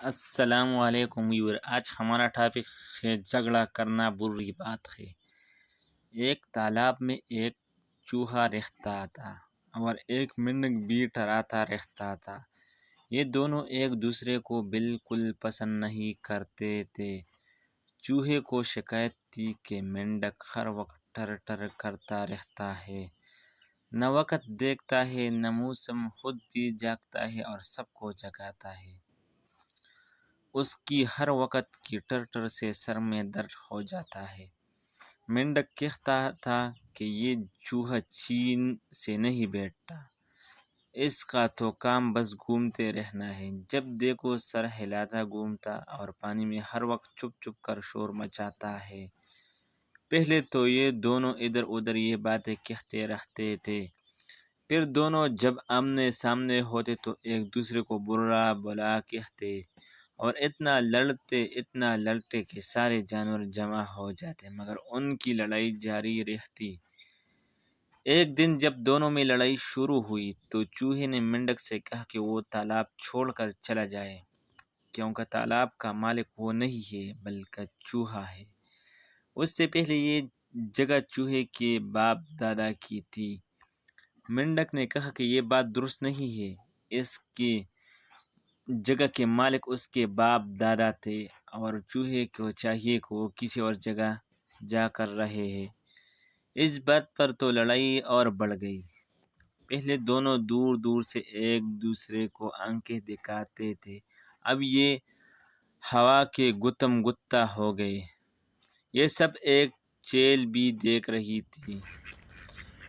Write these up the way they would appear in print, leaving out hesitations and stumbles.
السلام علیکم ویور، آج ہمارا ٹاپک ہے جھگڑا کرنا بری بات ہے۔ ایک تالاب میں ایک چوہا رہتا تھا اور ایک مینڈک بھی ٹراتا رہتا تھا۔ یہ دونوں ایک دوسرے کو بالکل پسند نہیں کرتے تھے۔ چوہے کو شکایت تھی کہ مینڈک ہر وقت ٹر ٹر کرتا رہتا ہے، نہ وقت دیکھتا ہے نہ موسم، خود بھی جاگتا ہے اور سب کو جگاتا ہے۔ اس کی ہر وقت کی ٹر ٹر سے سر میں درد ہو جاتا ہے۔ مینڈک کہتا تھا کہ یہ چوہا چین سے نہیں بیٹھتا، اس کا تو کام بس گھومتے رہنا ہے، جب دیکھو سر ہلاتا گھومتا اور پانی میں ہر وقت چھپ چھپ کر شور مچاتا ہے۔ پہلے تو یہ دونوں ادھر ادھر یہ باتیں کہتے رہتے تھے، پھر دونوں جب آمنے سامنے ہوتے تو ایک دوسرے کو برا بھلا کہتے اور اتنا لڑتے کہ سارے جانور جمع ہو جاتے، مگر ان کی لڑائی جاری رہتی۔ ایک دن جب دونوں میں لڑائی شروع ہوئی تو چوہے نے مینڈک سے کہا کہ وہ تالاب چھوڑ کر چلا جائے، کیونکہ تالاب کا مالک وہ نہیں ہے بلکہ چوہا ہے۔ اس سے پہلے یہ جگہ چوہے کے باپ دادا کی تھی۔ مینڈک نے کہا کہ یہ بات درست نہیں ہے، اس کی جگہ کے مالک اس کے باپ دادا تھے اور چوہے کو چاہیے کہ وہ کسی اور جگہ جا کر رہے ہیں۔ اس بات پر تو لڑائی اور بڑھ گئی۔ پہلے دونوں دور دور سے ایک دوسرے کو آنکھیں دکھاتے تھے، اب یہ ہوا کے گتم گتا ہو گئے۔ یہ سب ایک چیل بھی دیکھ رہی تھی،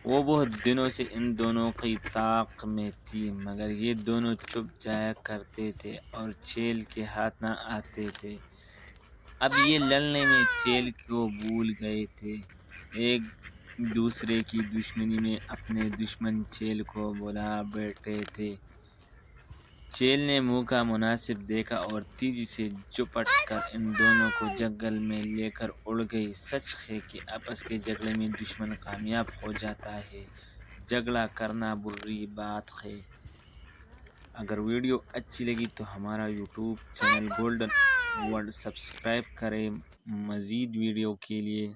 وہ بہت دنوں سے ان دونوں کی طاق میں تھی، مگر یہ دونوں چھپ جایا کرتے تھے اور چیل کے ہاتھ نہ آتے تھے۔ اب یہ لڑنے میں چیل کو بھول گئے تھے، ایک دوسرے کی دشمنی میں اپنے دشمن چیل کو بھلا بیٹھے تھے۔ چیل نے موقع مناسب دیکھا اور تیزی سے جھپٹ کر ان دونوں کو جنگل میں لے کر اڑ گئی۔ سچ ہے کہ آپس کے جھگڑے میں دشمن کامیاب ہو جاتا ہے، جھگڑا کرنا بری بات ہے۔ اگر ویڈیو اچھی لگی تو ہمارا YouTube channel golden world subscribe کریں مزید ویڈیو کے لیے۔